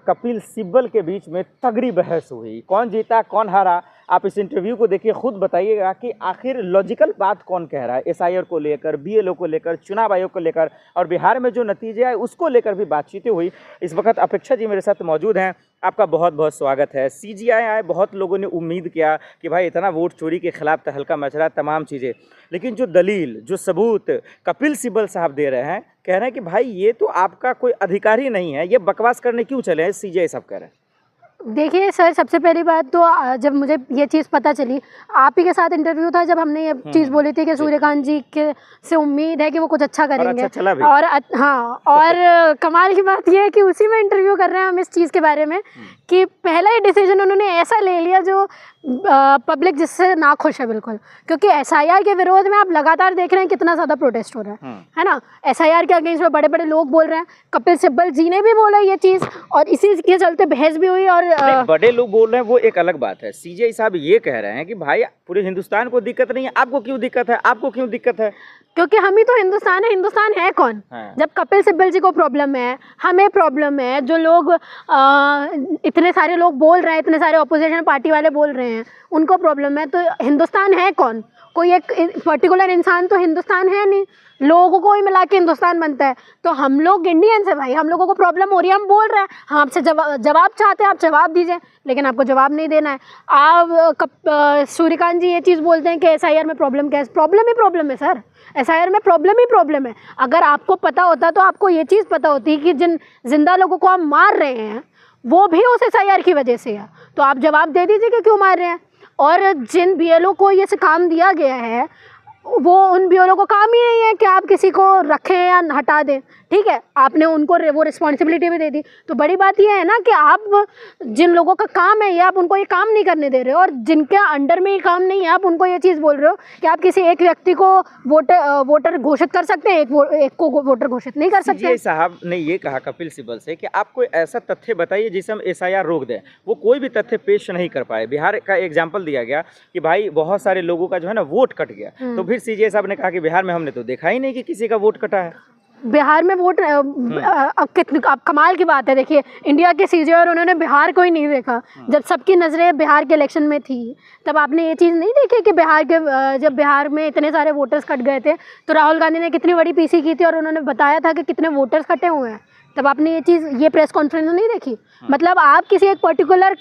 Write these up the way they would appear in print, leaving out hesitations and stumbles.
कपिल सिब्बल के बीच में तगड़ी बहस हुई, कौन जीता कौन हारा। आप इस इंटरव्यू को देखिए, खुद बताइएगा कि आखिर लॉजिकल बात कौन कह रहा है। एसआईआर को लेकर, बीएलओ को लेकर, चुनाव आयोग को लेकर और बिहार में जो नतीजे आए उसको लेकर भी बातचीतें हुई। इस वक्त अपेक्षा जी मेरे साथ मौजूद हैं, आपका बहुत बहुत स्वागत है। सीजीआई आए, बहुत लोगों ने उम्मीद किया कि भाई इतना वोट चोरी के खिलाफ तहलका मच रहा, तमाम चीज़ें, लेकिन जो दलील जो सबूत कपिल सिब्बल साहब दे रहे हैं, कह रहे हैं कि भाई ये तो आपका कोई अधिकार ही नहीं है, ये बकवास करने क्यों चले हैं, सीजीआई साहब कह रहे हैं। देखिए सर, सबसे पहली बात तो जब मुझे ये चीज़ पता चली, आप ही के साथ इंटरव्यू था जब हमने ये चीज़ बोली थी कि सूर्यकांत जी के से उम्मीद है कि वो कुछ अच्छा करेंगे, अच्छा चला भी। और हाँ, और कमाल की बात ये है कि उसी में इंटरव्यू कर रहे हैं हम इस चीज़ के बारे में कि पहला ही डिसीजन उन्होंने ऐसा ले लिया जो पब्लिक जिससे ना खुश है बिल्कुल, क्योंकि एसआईआर के विरोध में आप लगातार देख रहे हैं कितना ज़्यादा प्रोटेस्ट हो रहा है ना। एसआईआर के अगेंस्ट में बड़े बड़े लोग बोल रहे हैं, कपिल सिब्बल जी ने भी बोला ये चीज़, और इसी के चलते बहस भी हुई। और बड़े लोग बोल रहे हैं वो एक अलग बात है, सीजीआई साहब ये कह रहे हैं कि भाई पूरे हिंदुस्तान को दिक्कत नहीं है, आपको क्यों दिक्कत है, आपको क्यों दिक्कत है? क्योंकि हम ही तो हिंदुस्तान है, हिंदुस्तान है कौन? जब कपिल सिब्बल जी को प्रॉब्लम है, हमें प्रॉब्लम है, जो लोग इतने सारे लोग बोल रहे हैं, इतने सारे अपोजिशन पार्टी वाले बोल रहे हैं, उनको प्रॉब्लम है, तो हिंदुस्तान है कौन? कोई एक पर्टिकुलर इंसान तो हिंदुस्तान है नहीं, लोगों को ही मिला के हिंदुस्तान बनता है। तो हम लोग इंडियंस है भाई, हम लोगों को प्रॉब्लम हो रही है, हम बोल रहे हैं, हम आपसे जवाब चाहते हैं, आप जवाब दीजिए, लेकिन आपको जवाब नहीं देना है। आप सूर्यकांत जी ये चीज़ बोलते हैं कि एसआईआर में प्रॉब्लम क्या है? प्रॉब्लम ही प्रॉब्लम है सर, एसआईआर में प्रॉब्लम ही प्रॉब्लम है। अगर आपको पता होता तो आपको ये चीज़ पता होती कि जिन जिंदा लोगों को आप मार रहे हैं वो भी उस एसआईआर की वजह से है, तो आप जवाब दे दीजिए कि क्यों मार रहे हैं। और जिन बीएलओ को ये से काम दिया गया है, वो उन बीएलओ को काम ही नहीं है कि आप किसी को रखें या हटा दें, ठीक है, आपने उनको वो रिस्पॉन्सिबिलिटी भी दे दी। तो बड़ी बात यह है ना कि आप जिन लोगों का काम है ये आप उनको ये काम नहीं करने दे रहे हो, और जिनके अंडर में ये काम नहीं है आप उनको ये चीज़ बोल रहे हो कि आप किसी एक व्यक्ति को वोटर घोषित कर सकते हैं, एक को वोटर घोषित नहीं कर सकते। सीजीआई साहब ने ये कहा कपिल सिब्बल से कि आप कोई ऐसा तथ्य बताइए जिसे हम एसआईआर रोक दें। वो कोई भी तथ्य पेश नहीं कर पाए। बिहार का एग्जाम्पल दिया गया कि भाई बहुत सारे लोगों का जो है ना वोट कट गया, तो फिर सीजीआई साहब ने कहा कि बिहार में हमने तो देखा ही नहीं कि किसी का वोट कटा है। बिहार में वोट अब कमाल की बात है, देखिए इंडिया के सीजीआई और उन्होंने बिहार को ही नहीं देखा। जब सबकी नज़रें बिहार के इलेक्शन में थी, तब आपने ये चीज़ नहीं देखी कि जब बिहार में इतने सारे वोटर्स कट गए थे, तो राहुल गांधी ने कितनी बड़ी पीसी की थी और उन्होंने बताया था कि कितने वोटर्स कटे हुए हैं। तब आपने ये प्रेस कॉन्फ्रेंस नहीं देखी। मतलब आप किसी एक पर्टिकुलर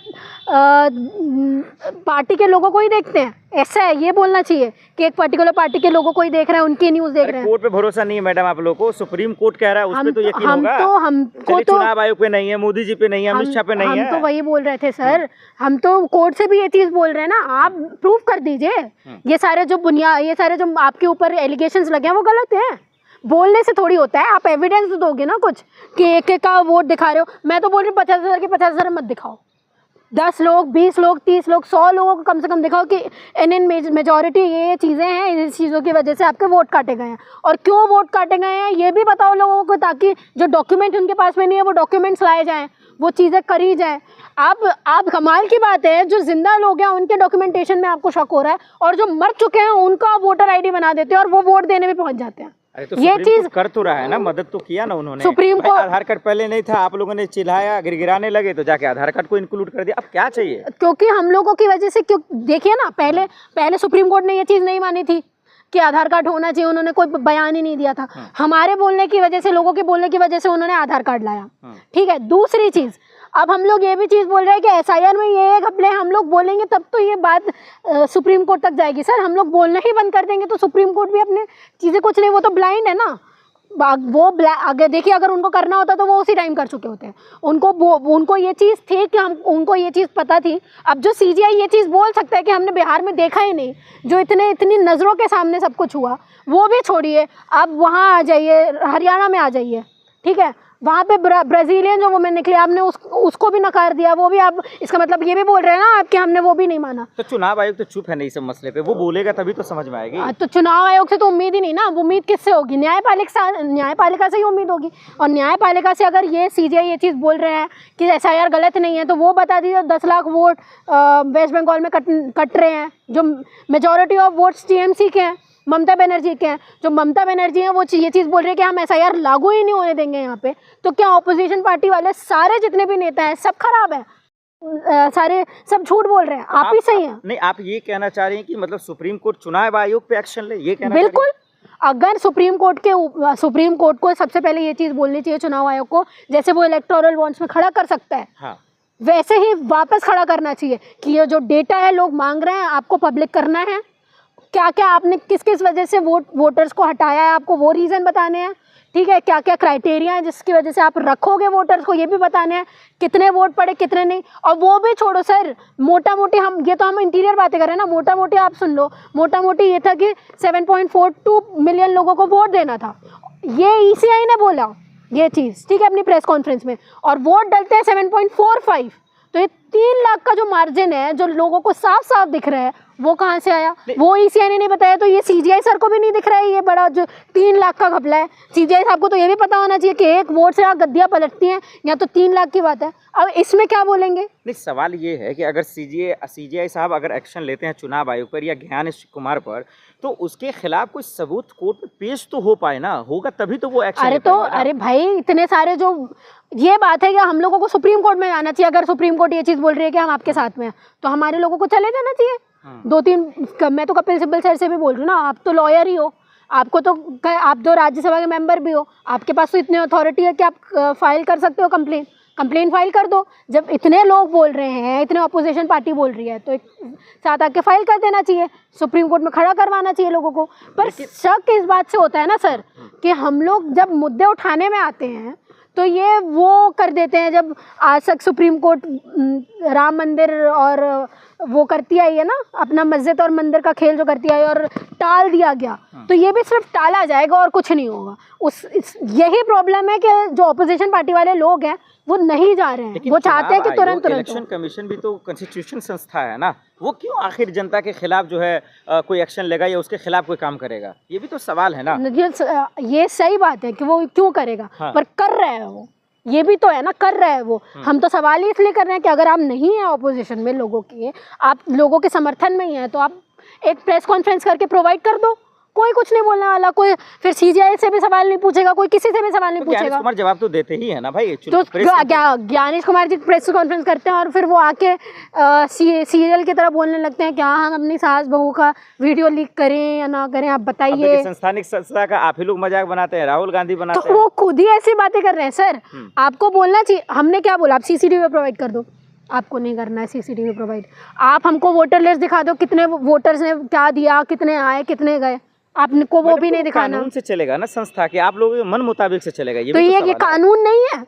पार्टी के लोगों को ही देखते हैं, ऐसा है, ये बोलना चाहिए कि एक पर्टिकुलर पार्टी के लोगों को ही देख रहे हैं, उनकी न्यूज़ देख रहे हैं। कोर्ट पे भरोसा नहीं है मैडम आप लोगों को? सुप्रीम कोर्ट कह रहा है, उस पे तो यकीन होगा। हमको तो चुनाव आयोग पे नहीं है, मोदी जी पे नहीं है, अमित शाह पे नहीं है। हम तो वही बोल रहे थे सर, हम तो कोर्ट से भी ये चीज़ बोल रहे हैं ना, आप प्रूफ कर दीजिए ये सारे जो आपके ऊपर एलिगेशंस लगे हैं वो गलत हैं। बोलने से थोड़ी होता है, आप एविडेंस दोगे ना कुछ कि एक का वोट दिखा रहे हो। मैं तो बोल रही हूँ 50,000 के 50,000 मत दिखाओ, 10 लोग, 20 लोग, 30 लोग, 100 लोगों को कम से कम दिखाओ कि इन मेजॉरिटी ये चीज़ें हैं, इन चीज़ों की वजह से आपके वोट काटे गए हैं, और क्यों वोट काटे गए हैं ये भी बताओ लोगों को, ताकि जो डॉक्यूमेंट उनके पास में नहीं है वो डॉक्यूमेंट्स लाए जाएँ, वो चीज़ें करी जाएँ। आप कमाल की बात है, जो जिंदा लोग हैं उनके डॉक्यूमेंटेशन में आपको शक हो रहा है, और जो मर चुके हैं उनका वोटर आईडी बना देते हैं और वो वोट देने भी पहुंच जाते हैं। तो ये चीज कर तो रहा है ना, मदद तो किया ना उन्होंने। सुप्रीम कोर्ट आधार कार्ड पहले नहीं था, आप लोगों ने चिल्लाया, गिरगिराने लगे, तो जाके आधार कार्ड को इंक्लूड कर दिया। अब क्या चाहिए? क्योंकि हम लोगों की वजह से, क्यों देखिए ना, पहले सुप्रीम कोर्ट ने ये चीज़ नहीं मानी थी कि आधार कार्ड होना चाहिए, उन्होंने कोई बयान ही नहीं दिया था। हमारे बोलने की वजह से, लोगों के बोलने की वजह से उन्होंने आधार कार्ड लाया, ठीक है। दूसरी चीज़, अब हम लोग ये भी चीज़ बोल रहे हैं कि एसआईआर में ये घपले, हम लोग बोलेंगे तब तो ये बात सुप्रीम कोर्ट तक जाएगी। सर हम लोग बोलना ही बंद कर देंगे तो सुप्रीम कोर्ट भी अपने चीज़ें कुछ नहीं, वो तो ब्लाइंड है ना। वो अगर देखिए, अगर उनको करना होता तो वो उसी टाइम कर चुके होते हैं। उनको ये चीज़ थी कि उनको ये चीज़ पता थी। अब जो सीजीआई ये चीज़ बोल सकता है कि हमने बिहार में देखा ही नहीं, जो इतनी नज़रों के सामने सब कुछ हुआ, वो भी छोड़िए, आप वहाँ आ जाइए, हरियाणा में आ जाइए, ठीक है, वहाँ पे ब्राज़ीलियन जो वुमेन निकली, आपने उसको भी नकार दिया, वो भी आप, इसका मतलब ये भी बोल रहे हैं ना आप कि हमने वो भी नहीं माना। तो चुनाव आयोग तो चुप है नहीं सब मसले पे, वो बोलेगा तभी तो समझ में आएगी। तो चुनाव आयोग से तो उम्मीद ही नहीं ना, उम्मीद किससे होगी? न्यायपालिका से ही उम्मीद होगी। और न्यायपालिका से अगर ये सीजीआई ये चीज़ बोल रहे हैं कि एसआईआर गलत नहीं है, तो वो बता दीजिए 10 लाख वोट वेस्ट बंगाल में कट रहे हैं, जो मेजॉरिटी ऑफ वोट्स टीएमसी के हैं, ममता बनर्जी के हैं। जो ममता बनर्जी हैं वो ये चीज़ बोल रही है कि हम SIR लागू ही नहीं होने देंगे यहाँ पे। तो क्या ऑपोजिशन पार्टी वाले सारे जितने भी नेता हैं सब खराब हैं, सारे सब झूठ बोल रहे हैं? आप ही सही हैं। नहीं, आप ये कहना चाह रही हैं कि मतलब सुप्रीम कोर्ट चुनाव आयोग पे एक्शन ले, ये कहना? बिल्कुल, अगर सुप्रीम कोर्ट को सबसे पहले ये चीज़ बोलनी चाहिए चुनाव आयोग को, जैसे वो इलेक्टोरल बॉन्ड्स में खड़ा कर सकता है, हाँ, वैसे ही वापस खड़ा करना चाहिए कि ये जो डेटा है लोग मांग रहे हैं आपको पब्लिक करना है। क्या क्या आपने किस किस वजह से वोटर्स को हटाया है, आपको वो रीज़न बताने हैं। ठीक है, क्या क्या क्राइटेरिया है जिसकी वजह से आप रखोगे वोटर्स को, ये भी बताने हैं। कितने वोट पड़े कितने नहीं, और वो भी छोड़ो सर, मोटा मोटी हम इंटीरियर बातें कर रहे हैं ना, मोटा मोटी आप सुन लो। मोटा मोटी ये था कि 7.42 मिलियन लोगों को वोट देना था, ये ECI ने बोला ये चीज़, ठीक है, अपनी प्रेस कॉन्फ्रेंस में, और वोट डलते हैं 7.45। तो ये 3 लाख का जो मार्जिन है जो लोगों को साफ साफ दिख रहा है वो कहाँ से आया? वो ECI ने नहीं बताया, तो ये CGI सर को भी नहीं दिख रहा है ये बड़ा जो 3 लाख का घपला है। CGI साहब को तो ये भी पता होना चाहिए कि एक वोट से आप गद्दियाँ पलटती हैं, या तो 3 लाख की बात है। अब इसमें क्या बोलेंगे? नहीं, सवाल ये है कि अगर CGI साहब अगर एक्शन लेते हैं चुनाव आयोग पर या ज्ञानेश कुमार पर, तो उसके खिलाफ कोई सबूत कोर्ट में पेश तो हो पाए ना, होगा तभी तो वो एक्शन। अरे भाई, इतने सारे जो ये बात है कि हम लोगों को सुप्रीम कोर्ट में जाना चाहिए। अगर सुप्रीम कोर्ट ये चीज़ बोल रही है कि हम आपके साथ में हैं, तो हमारे लोगों को चले जाना चाहिए। 2-3 मैं तो कपिल सिब्बल सर से भी बोल रही हूँ ना, आप तो लॉयर ही हो, आप तो राज्यसभा के मेंबर भी हो, आपके पास तो इतनी अथॉरिटी है कि आप फाइल कर सकते हो कंप्लेन फाइल कर दो। जब इतने लोग बोल रहे हैं, इतने अपोजिशन पार्टी बोल रही है, तो एक साथ आके फाइल कर देना चाहिए, सुप्रीम कोर्ट में खड़ा करवाना चाहिए लोगों को। पर शक इस बात से होता है ना सर कि हम लोग जब मुद्दे उठाने में आते हैं तो ये वो कर देते हैं। जब आज तक सुप्रीम कोर्ट राम मंदिर और वो करती आई है ना, अपना मस्जिद और मंदिर का खेल जो करती आई, और टाल दिया गया, तो ये भी सिर्फ टाला जाएगा और कुछ नहीं होगा। यही प्रॉब्लम है कि जो अपोजिशन पार्टी वाले लोग हैं वो नहीं जा रहे हैं, वो चाहते हैं कि तुरंत इलेक्शन कमीशन भी तो कॉन्स्टिट्यूशन संस्था है ना, वो क्यों आखिर जनता के खिलाफ जो है कोई एक्शन लेगा या उसके खिलाफ कोई काम करेगा? ये भी तो सवाल है ना। ये सही बात है कि वो क्यों करेगा, पर कर रहा है वो, ये भी तो है ना, कर रहा है वो। हम तो सवाल ही इसलिए कर रहे हैं कि अगर आप नहीं है ऑपोजिशन में लोगों के, आप लोगों के समर्थन में ही है, तो आप एक प्रेस कॉन्फ्रेंस करके प्रोवाइड कर दो, कोई कुछ नहीं बोलने वाला, कोई फिर CGI से भी सवाल नहीं पूछेगा, कोई किसी से भी सवाल नहीं पूछेगा। ज्ञानेश कुमार जवाब तो देते ही है ना भाई। तो ज्ञानेश कुमार जी प्रेस कॉन्फ्रेंस करते हैं और फिर वो आके सीरियल की तरह बोलने लगते हैं कि हाँ हम अपनी सास बहू का वीडियो लीक करें या ना करें, आप बताइए। संस्थानिक संस्था का आप ही लोग मजाक बनाते हैं, राहुल गांधी बनाते हैं, तो वो खुद ही ऐसी बातें कर रहे हैं। सर आपको बोलना चाहिए, हमने क्या बोला, आप CCTV प्रोवाइड कर दो, आपको नहीं करना है CCTV प्रोवाइड। आप हमको वोटर लिस्ट दिखा दो, कितने वोटर्स ने क्या दिया, कितने आए कितने गए, आपको वो भी नहीं दिखाना। कानून से चलेगा ना संस्था के, आप लोगों के मन मुताबिक से चलेगा। ये तो भी ये कानून नहीं है,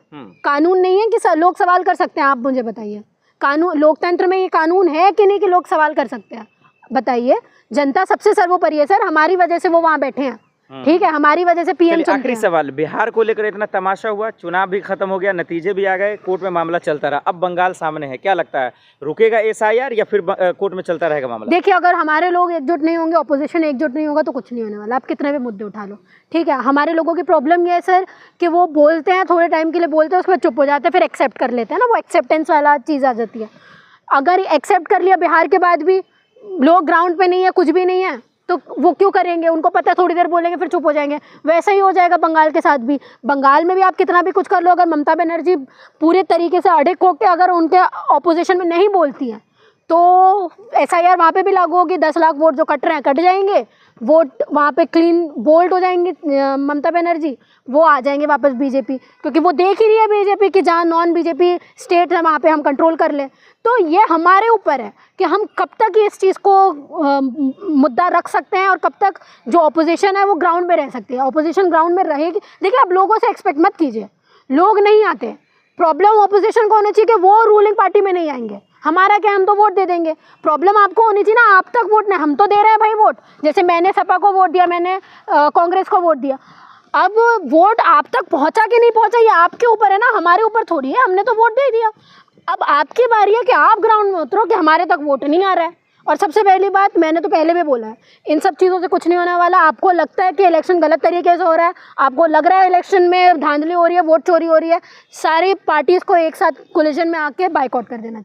कानून नहीं है कि लोग सवाल कर सकते हैं। आप मुझे बताइए, कानून लोकतंत्र में ये कानून है कि नहीं कि लोग सवाल कर सकते हैं? बताइए। जनता सबसे सर्वोपरि है सर, हमारी वजह से वो वहाँ बैठे हैं, ठीक है, हमारी वजह से PM चुनते हैं। आखिरी सवाल, बिहार को लेकर इतना तमाशा हुआ, चुनाव भी खत्म हो गया, नतीजे भी आ गए, कोर्ट में मामला चलता रहा, अब बंगाल सामने है, क्या लगता है रुकेगा SIR या फिर कोर्ट में चलता रहेगा मामला? देखिए, अगर हमारे लोग एकजुट नहीं होंगे, ऑपोजिशन एकजुट नहीं होगा, तो कुछ नहीं होने वाला। आप कितने भी मुद्दे उठा लो, ठीक है। हमारे लोगों की प्रॉब्लम ये है सर कि वो बोलते हैं, थोड़े टाइम के लिए बोलते हैं, उसके बाद चुप हो जाते हैं, फिर एक्सेप्ट कर लेते हैं ना, वो एक्सेप्टेंस वाला चीज़ आ जाती है। अगर एक्सेप्ट कर लिया बिहार के बाद भी लोग ग्राउंड पे नहीं है, कुछ भी नहीं है, तो वो क्यों करेंगे? उनको पता है थोड़ी देर बोलेंगे फिर चुप हो जाएंगे। वैसा ही हो जाएगा बंगाल के साथ भी। बंगाल में भी आप कितना भी कुछ कर लो, अगर ममता बनर्जी पूरे तरीके से अड़िग होकर अगर उनके ऑपोजिशन में नहीं बोलती हैं, तो SIR वहाँ पे भी लागू होगी। 10 लाख वोट जो कट रहे हैं कट जाएंगे, वोट वहाँ पे क्लीन बोल्ड हो जाएंगे, ममता बनर्जी वो आ जाएंगे वापस BJP, क्योंकि वो देख ही रही है BJP कि जहाँ नॉन BJP स्टेट है वहाँ पे हम कंट्रोल कर लें। तो ये हमारे ऊपर है कि हम कब तक इस चीज़ को मुद्दा रख सकते हैं और कब तक जो ऑपोजिशन है वो ग्राउंड में रह सकती है। ऑपोजिशन ग्राउंड में रहेगी। देखिए, आप लोगों से एक्सपेक्ट मत कीजिए, लोग नहीं आते। प्रॉब्लम ऑपोजिशन को होनी चाहिए कि वो रूलिंग पार्टी में नहीं आएंगे। हमारा क्या, हम तो वोट दे देंगे। प्रॉब्लम आपको होनी चाहिए ना, आप तक वोट नहीं, हम तो दे रहे हैं भाई वोट। जैसे मैंने सपा को वोट दिया, मैंने कांग्रेस को वोट दिया, अब वोट आप तक पहुंचा कि नहीं पहुंचा ये आपके ऊपर है ना, हमारे ऊपर थोड़ी है। हमने तो वोट दे दिया, अब आपकी बारी है कि आप ग्राउंड में उतरो कि हमारे तक वोट नहीं आ रहा है। और सबसे पहली बात, मैंने तो पहले भी बोला है, इन सब चीज़ों से कुछ नहीं होने वाला। आपको लगता है कि इलेक्शन गलत तरीके से हो रहा है, आपको लग रहा है इलेक्शन में धांधली हो रही है, वोट चोरी हो रही है, सारी पार्टीज़ को एक साथ कोलिजन में आके बाइकआउट कर देना चाहिए।